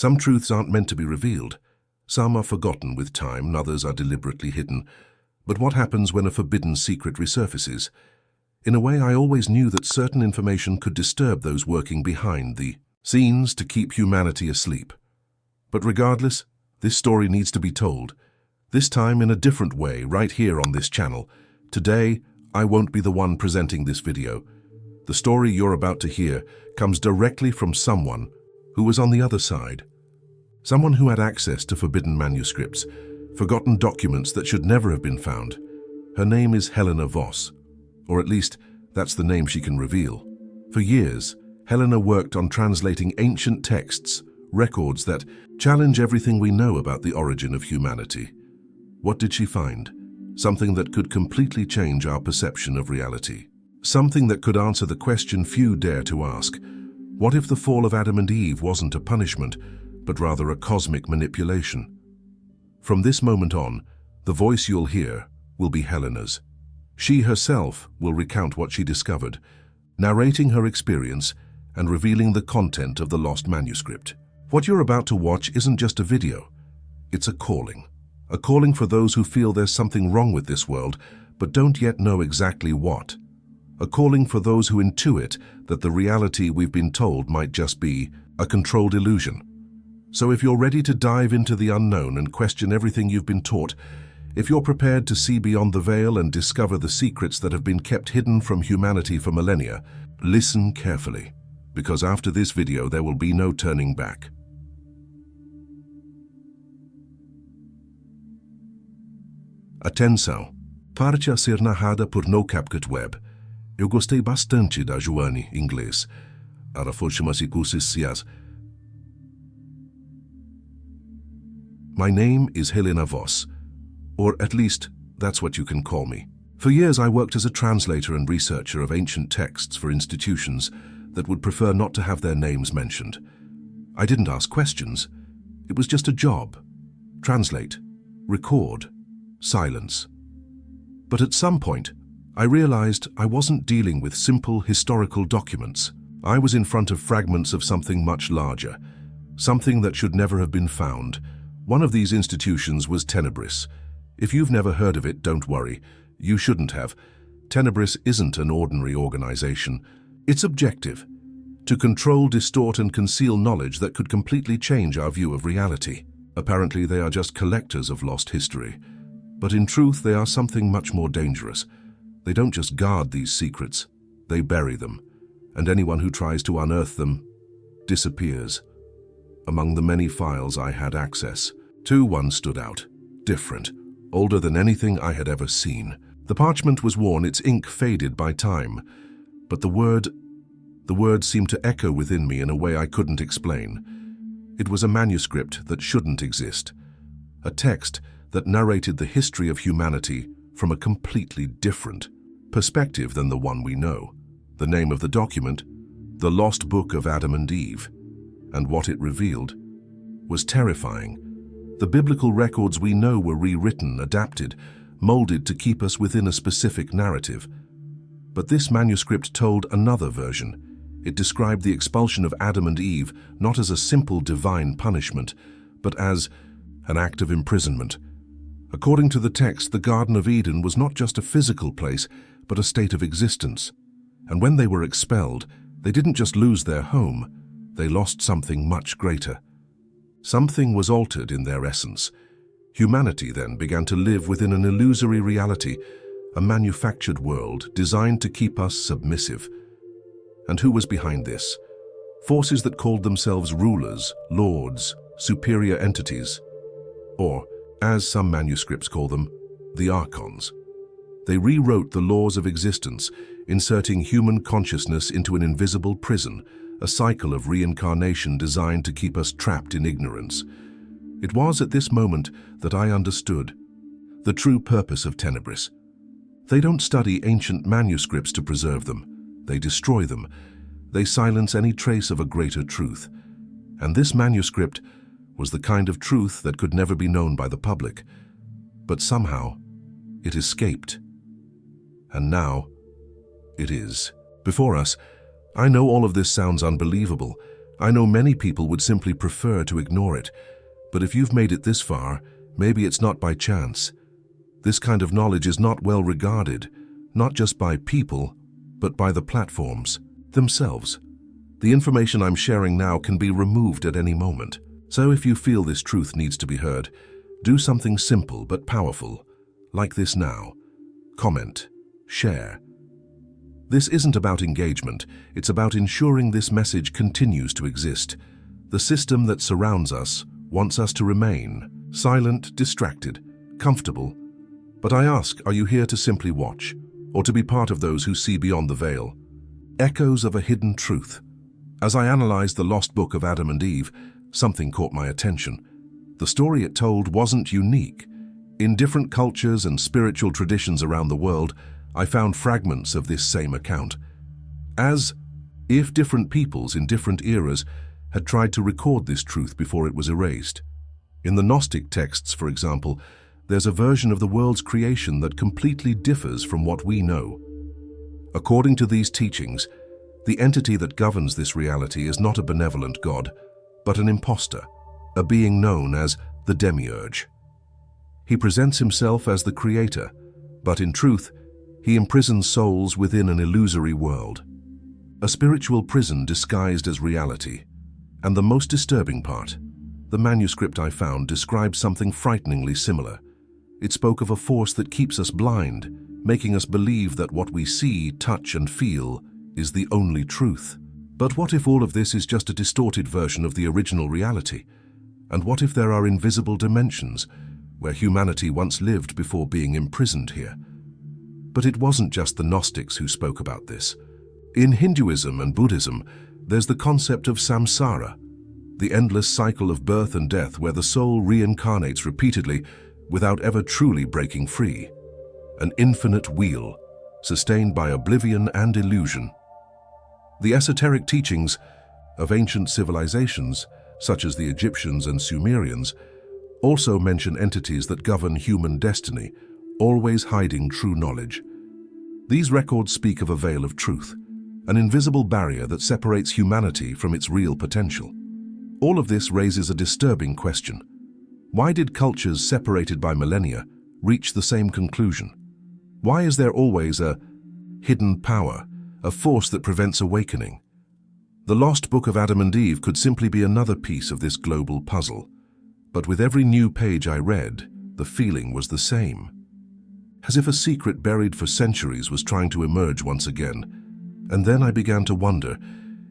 Some truths aren't meant to be revealed. Some are forgotten with time, and others are deliberately hidden. But what happens when a forbidden secret resurfaces? In a way, I always knew that certain information could disturb those working behind the scenes to keep humanity asleep. But regardless, this story needs to be told. This time in a different way, right here on this channel. Today, I won't be the one presenting this video. The story you're about to hear comes directly from someone who was on the other side. Someone who had access to forbidden manuscripts, forgotten documents that should never have been found. Her name is Helena Voss, or at least that's the name she can reveal. For years, Helena worked on translating ancient texts, records that challenge everything we know about the origin of humanity. What did she find? Something that could completely change our perception of reality. Something that could answer the question few dare to ask. What if the fall of Adam and Eve wasn't a punishment, but rather a cosmic manipulation? From this moment on, the voice you'll hear will be Helena's. She herself will recount what she discovered, narrating her experience and revealing the content of the lost manuscript. What you're about to watch isn't just a video. It's a calling. A calling for those who feel there's something wrong with this world, but don't yet know exactly what. A calling for those who intuit that the reality we've been told might just be a controlled illusion. So if you're ready to dive into the unknown and question everything you've been taught, if you're prepared to see beyond the veil and discover the secrets that have been kept hidden from humanity for millennia, listen carefully, because after this video there will be no turning back. Atenção! Parte a ser narrada por no CapCut Web. Eu gostei bastante da Joane inglês. Ara chama-se Cias. My name is Helena Voss, or at least that's what you can call me. For years I worked as a translator and researcher of ancient texts for institutions that would prefer not to have their names mentioned. I didn't ask questions. It was just a job. Translate, record, silence. But at some point, I realized I wasn't dealing with simple historical documents. I was in front of fragments of something much larger, something that should never have been found. One of these institutions was Tenebris. If you've never heard of it, don't worry. You shouldn't have. Tenebris isn't an ordinary organization. Its objective: to control, distort, and conceal knowledge that could completely change our view of reality. Apparently, they are just collectors of lost history. But in truth, they are something much more dangerous. They don't just guard these secrets, they bury them, and anyone who tries to unearth them disappears. Among the many files I had access to, one stood out, different, older than anything I had ever seen. The parchment was worn, its ink faded by time, but the word seemed to echo within me in a way I couldn't explain. It was a manuscript that shouldn't exist, a text that narrated the history of humanity from a completely different perspective than the one we know. The name of the document, The Lost Book of Adam and Eve, and what it revealed was terrifying. The biblical records we know were rewritten, adapted, molded to keep us within a specific narrative. But this manuscript told another version. It described the expulsion of Adam and Eve not as a simple divine punishment, but as an act of imprisonment. According to the text, the Garden of Eden was not just a physical place, but a state of existence. And when they were expelled, they didn't just lose their home, they lost something much greater. Something was altered in their essence. Humanity then began to live within an illusory reality, a manufactured world designed to keep us submissive. And who was behind this? Forces that called themselves rulers, lords, superior entities, or, as some manuscripts call them, the archons. They rewrote the laws of existence, inserting human consciousness into an invisible prison, a cycle of reincarnation designed to keep us trapped in ignorance. It was at this moment that I understood the true purpose of Tenebris. They don't study ancient manuscripts to preserve them. They destroy them. They silence any trace of a greater truth. And this manuscript was the kind of truth that could never be known by the public. But somehow, it escaped. And now, it is. Before us, I know all of this sounds unbelievable. I know many people would simply prefer to ignore it, but if you've made it this far, maybe it's not by chance. This kind of knowledge is not well regarded, not just by people, but by the platforms themselves. The information I'm sharing now can be removed at any moment. So if you feel this truth needs to be heard, do something simple but powerful, like this now. Comment, share. This isn't about engagement, it's about ensuring this message continues to exist. The system that surrounds us wants us to remain silent, distracted, comfortable. But I ask, are you here to simply watch, or to be part of those who see beyond the veil? Echoes of a hidden truth. As I analyzed the lost book of Adam and Eve, something caught my attention. The story it told wasn't unique. In different cultures and spiritual traditions around the world, I found fragments of this same account. As if different peoples in different eras had tried to record this truth before it was erased. In the Gnostic texts, for example, there's a version of the world's creation that completely differs from what we know. According to these teachings, the entity that governs this reality is not a benevolent god, but an impostor, a being known as the demiurge. He presents himself as the creator, but in truth, he imprisons souls within an illusory world. A spiritual prison disguised as reality. And the most disturbing part, the manuscript I found described something frighteningly similar. It spoke of a force that keeps us blind, making us believe that what we see, touch, and feel is the only truth. But what if all of this is just a distorted version of the original reality? And what if there are invisible dimensions where humanity once lived before being imprisoned here? But it wasn't just the Gnostics who spoke about this. In Hinduism and Buddhism, there's the concept of samsara, the endless cycle of birth and death where the soul reincarnates repeatedly without ever truly breaking free. An infinite wheel, sustained by oblivion and illusion. The esoteric teachings of ancient civilizations, such as the Egyptians and Sumerians, also mention entities that govern human destiny, always hiding true knowledge. These records speak of a veil of truth, an invisible barrier that separates humanity from its real potential. All of this raises a disturbing question. Why did cultures separated by millennia reach the same conclusion? Why is there always a hidden power, a force that prevents awakening? The lost book of Adam and Eve could simply be another piece of this global puzzle. But with every new page I read, the feeling was the same. As if a secret buried for centuries was trying to emerge once again. And then I began to wonder,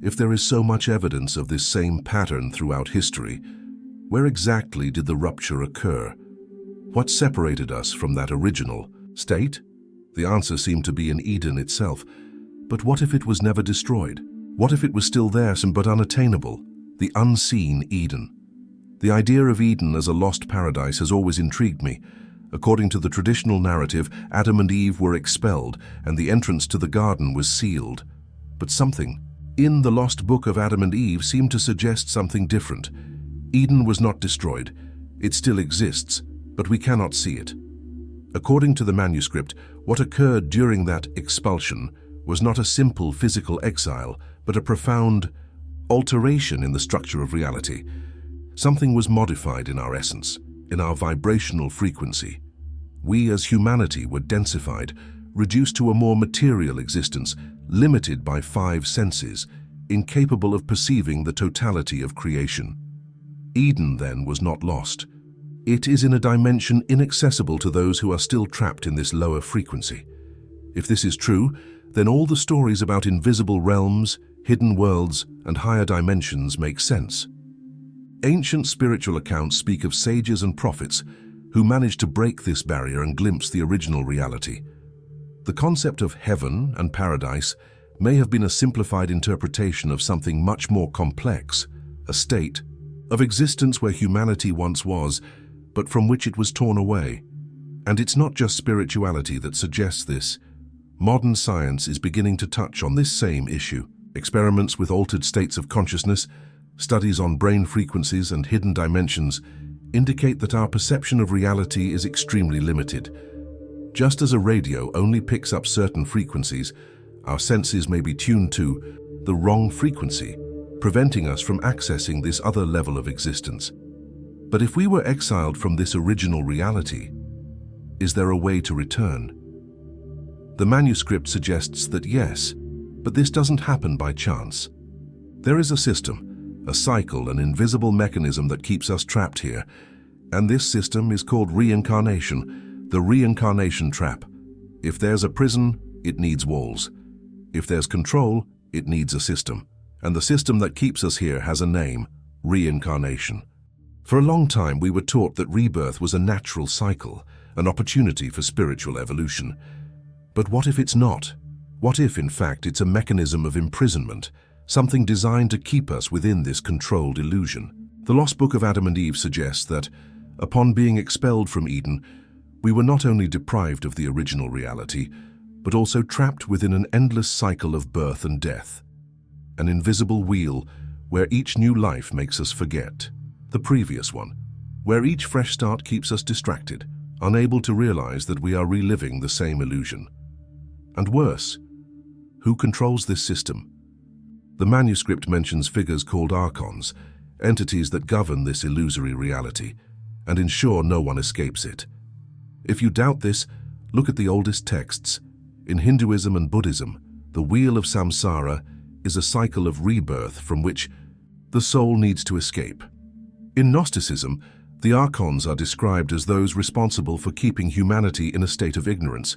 if there is so much evidence of this same pattern throughout history, where exactly did the rupture occur? What separated us from that original state? The answer seemed to be in Eden itself. But what if it was never destroyed? What if it was still there, but unattainable? The unseen Eden. The idea of Eden as a lost paradise has always intrigued me. According to the traditional narrative, Adam and Eve were expelled, and the entrance to the garden was sealed. But something in the lost book of Adam and Eve seemed to suggest something different. Eden was not destroyed. It still exists, but we cannot see it. According to the manuscript, what occurred during that expulsion was not a simple physical exile, but a profound alteration in the structure of reality. Something was modified in our essence, in our vibrational frequency. We as humanity were densified, reduced to a more material existence, limited by 5 senses, incapable of perceiving the totality of creation. Eden, then, was not lost. It is in a dimension inaccessible to those who are still trapped in this lower frequency. If this is true, then all the stories about invisible realms, hidden worlds, and higher dimensions make sense. Ancient spiritual accounts speak of sages and prophets who managed to break this barrier and glimpse the original reality. The concept of heaven and paradise may have been a simplified interpretation of something much more complex, a state of existence where humanity once was, but from which it was torn away. And it's not just spirituality that suggests this. Modern science is beginning to touch on this same issue. Experiments with altered states of consciousness, studies on brain frequencies and hidden dimensions indicate that our perception of reality is extremely limited. Just as a radio only picks up certain frequencies, our senses may be tuned to the wrong frequency, preventing us from accessing this other level of existence. But if we were exiled from this original reality, is there a way to return? The manuscript suggests that yes, but this doesn't happen by chance. There is a system, a cycle, an invisible mechanism that keeps us trapped here, and this system is called reincarnation, the reincarnation trap. If there's a prison, it needs walls. If there's control, it needs a system. And the system that keeps us here has a name: reincarnation. For a long time, we were taught that rebirth was a natural cycle, an opportunity for spiritual evolution. But what if it's not? What if, in fact, it's a mechanism of imprisonment, something designed to keep us within this controlled illusion? The Lost Book of Adam and Eve suggests that, upon being expelled from Eden, we were not only deprived of the original reality, but also trapped within an endless cycle of birth and death. An invisible wheel where each new life makes us forget the previous one, where each fresh start keeps us distracted, unable to realize that we are reliving the same illusion. And worse, who controls this system? The manuscript mentions figures called archons, entities that govern this illusory reality and ensure no one escapes it. If you doubt this, look at the oldest texts. In Hinduism and Buddhism, the wheel of samsara is a cycle of rebirth from which the soul needs to escape. In Gnosticism, the archons are described as those responsible for keeping humanity in a state of ignorance,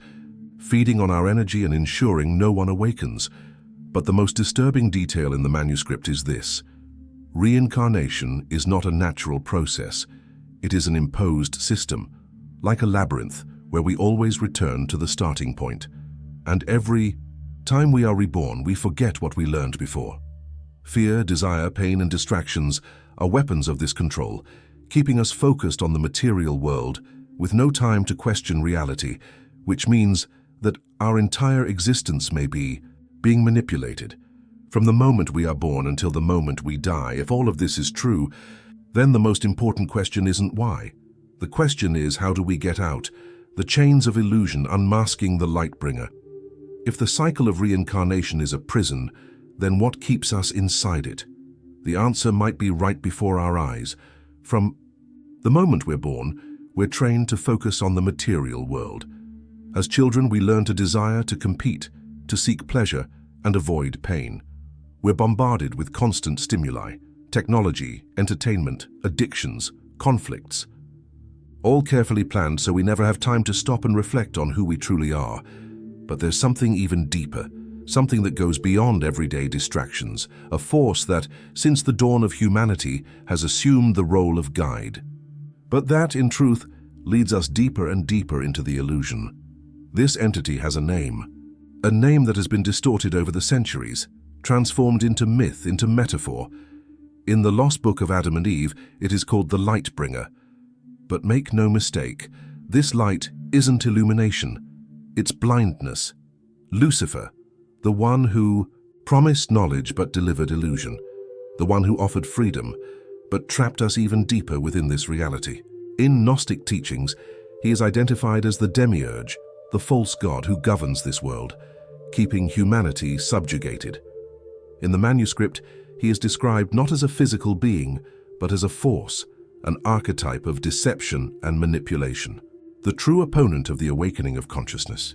feeding on our energy and ensuring no one awakens. But the most disturbing detail in the manuscript is this: reincarnation is not a natural process. It is an imposed system, like a labyrinth where we always return to the starting point. And every time we are reborn, we forget what we learned before. Fear, desire, pain, and distractions are weapons of this control, keeping us focused on the material world with no time to question reality, which means that our entire existence may be being manipulated. From the moment we are born until the moment we die, if all of this is true, then the most important question isn't why. The question is, how do we get out? The chains of illusion unmasking the light bringer. If the cycle of reincarnation is a prison, then what keeps us inside it? The answer might be right before our eyes. From the moment we're born, we're trained to focus on the material world. As children, we learn to desire, to compete, to seek pleasure, and avoid pain. We're bombarded with constant stimuli, technology, entertainment, addictions, conflicts, all carefully planned so we never have time to stop and reflect on who we truly are. But there's something even deeper, something that goes beyond everyday distractions, a force that, since the dawn of humanity, has assumed the role of guide. But that, in truth, leads us deeper and deeper into the illusion. This entity has a name that has been distorted over the centuries, transformed into myth, into metaphor. In the Lost Book of Adam and Eve, it is called the Light Bringer. But make no mistake, this light isn't illumination, it's blindness. Lucifer, the one who promised knowledge but delivered illusion, the one who offered freedom but trapped us even deeper within this reality. In Gnostic teachings, he is identified as the demiurge, the false god who governs this world, keeping humanity subjugated. In the manuscript, he is described not as a physical being, but as a force, an archetype of deception and manipulation, the true opponent of the awakening of consciousness.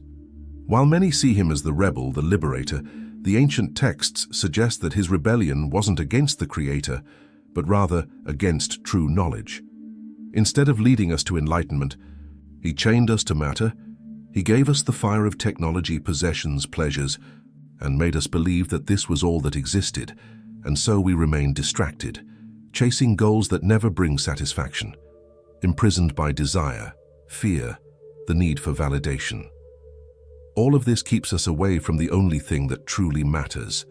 While many see him as the rebel, the liberator, the ancient texts suggest that his rebellion wasn't against the Creator, but rather against true knowledge. Instead of leading us to enlightenment, he chained us to matter. He gave us the fire of technology, possessions, pleasures, and made us believe that this was all that existed, and so we remain distracted, chasing goals that never bring satisfaction, imprisoned by desire, fear, the need for validation. All of this keeps us away from the only thing that truly matters,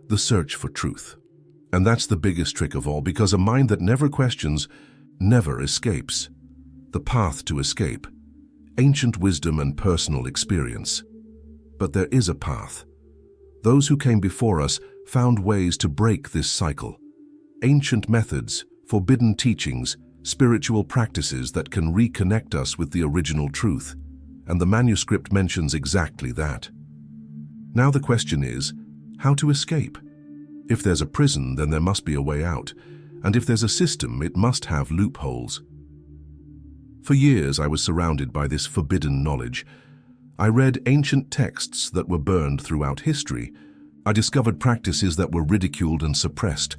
the search for truth. And that's the biggest trick of all, because a mind that never questions never escapes. The path to escape, ancient wisdom and personal experience. But there is a path. Those who came before us found ways to break this cycle. Ancient methods, forbidden teachings, spiritual practices that can reconnect us with the original truth. And the manuscript mentions exactly that. Now the question is, how to escape? If there's a prison, then there must be a way out, and if there's a system, it must have loopholes. For years, I was surrounded by this forbidden knowledge. I read ancient texts that were burned throughout history. I discovered practices that were ridiculed and suppressed,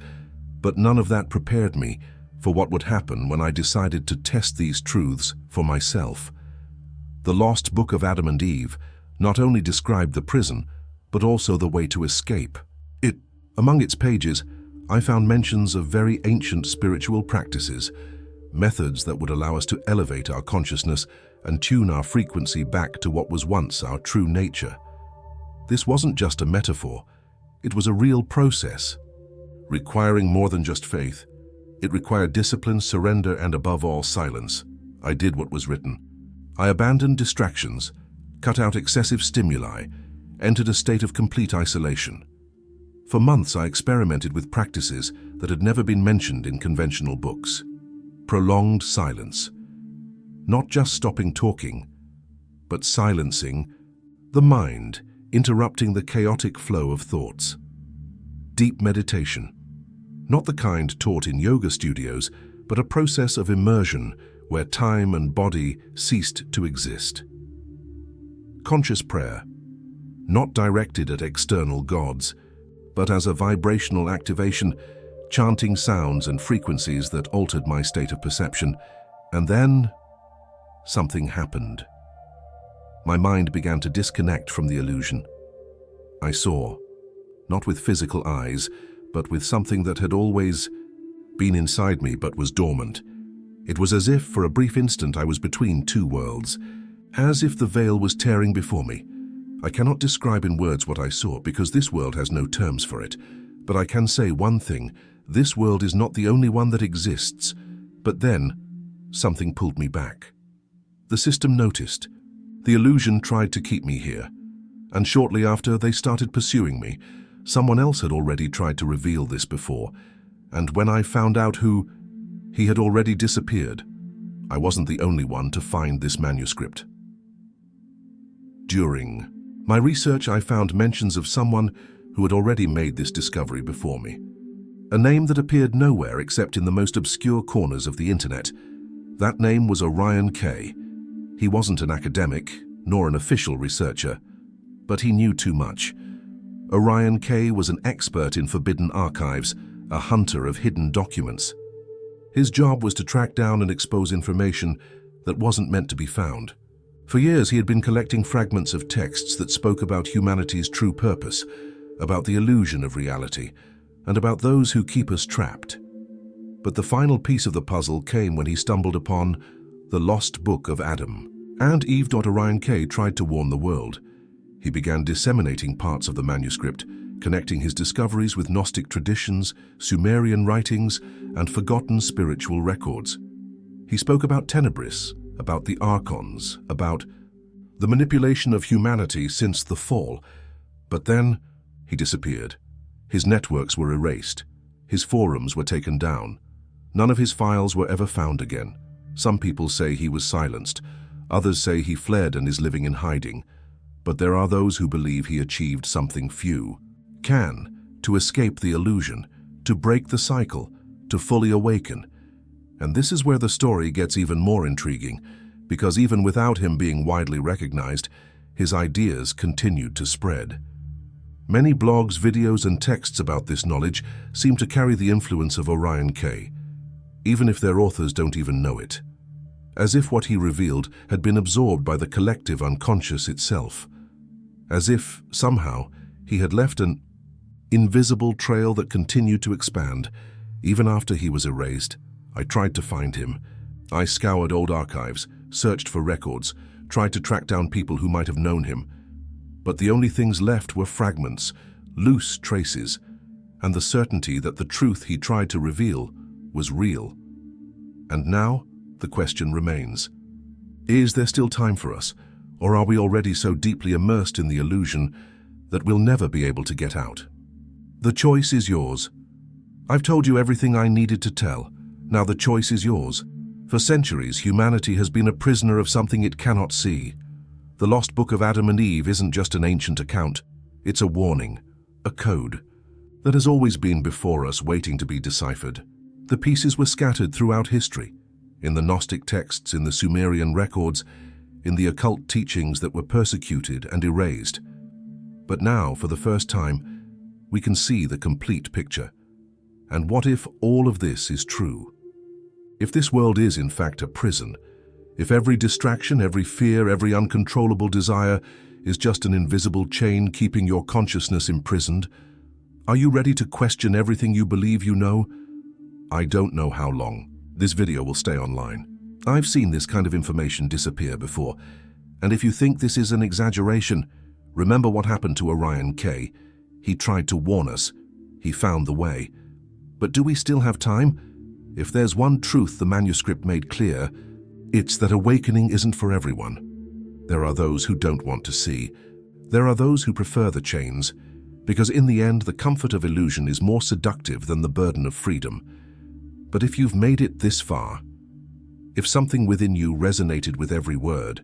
but none of that prepared me for what would happen when I decided to test these truths for myself. The lost book of Adam and Eve not only described the prison, but also the way to escape. Among its pages, I found mentions of very ancient spiritual practices, methods that would allow us to elevate our consciousness and tune our frequency back to what was once our true nature. This wasn't just a metaphor, it was a real process, requiring more than just faith. It required discipline, surrender, and above all, silence. I did what was written. I abandoned distractions, cut out excessive stimuli, entered a state of complete isolation. For months, I experimented with practices that had never been mentioned in conventional books. Prolonged silence. Not just stopping talking, but silencing the mind, interrupting the chaotic flow of thoughts. Deep meditation. Not the kind taught in yoga studios, but a process of immersion where time and body ceased to exist. Conscious prayer. Not directed at external gods, but as a vibrational activation, chanting sounds and frequencies that altered my state of perception. And then, something happened. My mind began to disconnect from the illusion. I saw, not with physical eyes, but with something that had always been inside me but was dormant. It was as if, for a brief instant, I was between two worlds, as if the veil was tearing before me. I cannot describe in words what I saw because this world has no terms for it, but I can say one thing: this world is not the only one that exists. But then, something pulled me back. The system noticed. The illusion tried to keep me here, and shortly after, they started pursuing me. Someone else had already tried to reveal this before, and when I found out who, he had already disappeared. I wasn't the only one to find this manuscript. During my research, I found mentions of someone who had already made this discovery before me. A name that appeared nowhere except in the most obscure corners of the internet. That name was Orion K. He wasn't an academic, nor an official researcher, but he knew too much. Orion K was an expert in forbidden archives, a hunter of hidden documents. His job was to track down and expose information that wasn't meant to be found. For years, he had been collecting fragments of texts that spoke about humanity's true purpose, about the illusion of reality, and about those who keep us trapped. But the final piece of the puzzle came when he stumbled upon the lost book of Adam and Eve. Orion K tried to warn the world. He began disseminating parts of the manuscript, connecting his discoveries with Gnostic traditions, Sumerian writings, and forgotten spiritual records. He spoke about Tenebris, about the Archons, about the manipulation of humanity since the fall. But then, he disappeared. His networks were erased. His forums were taken down. None of his files were ever found again. Some people say he was silenced. Others say he fled and is living in hiding. But there are those who believe he achieved something few can to escape the illusion, to break the cycle, to fully awaken. And this is where the story gets even more intriguing, because even without him being widely recognized, his ideas continued to spread. Many blogs, videos, and texts about this knowledge seem to carry the influence of Orion K, even if their authors don't even know it, as if what he revealed had been absorbed by the collective unconscious itself, as if, somehow, he had left an invisible trail that continued to expand, even after he was erased. I tried to find him. I scoured old archives, searched for records, tried to track down people who might have known him. But the only things left were fragments, loose traces, and the certainty that the truth he tried to reveal was real. And now, the question remains. Is there still time for us, or are we already so deeply immersed in the illusion that we'll never be able to get out? The choice is yours. I've told you everything I needed to tell. Now the choice is yours. For centuries, humanity has been a prisoner of something it cannot see. The lost book of Adam and Eve isn't just an ancient account. It's a warning, a code. that has always been before us waiting to be deciphered. The pieces were scattered throughout history, in the Gnostic texts, in the Sumerian records, in the occult teachings that were persecuted and erased. But now, for the first time, we can see the complete picture. And what if all of this is true? If this world is in fact a prison, if every distraction, every fear, every uncontrollable desire is just an invisible chain keeping your consciousness imprisoned, are you ready to question everything you believe you know? I don't know how long. This video will stay online. I've seen this kind of information disappear before, and if you think this is an exaggeration, remember what happened to Orion K. He tried to warn us. He found the way. But do we still have time? If there's one truth the manuscript made clear, it's that awakening isn't for everyone. There are those who don't want to see. There are those who prefer the chains, because in the end, the comfort of illusion is more seductive than the burden of freedom. But if you've made it this far, if something within you resonated with every word,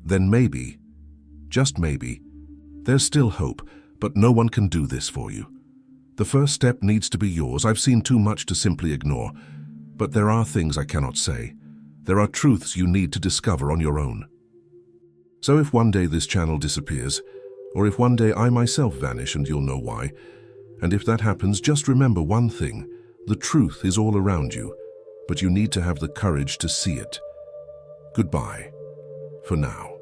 then maybe, just maybe, there's still hope, but no one can do this for you. The first step needs to be yours. I've seen too much to simply ignore, but there are things I cannot say. There are truths you need to discover on your own. So if one day this channel disappears, or if one day I myself vanish and you'll know why, and if that happens, just remember one thing. The truth is all around you, but you need to have the courage to see it. Goodbye, for now.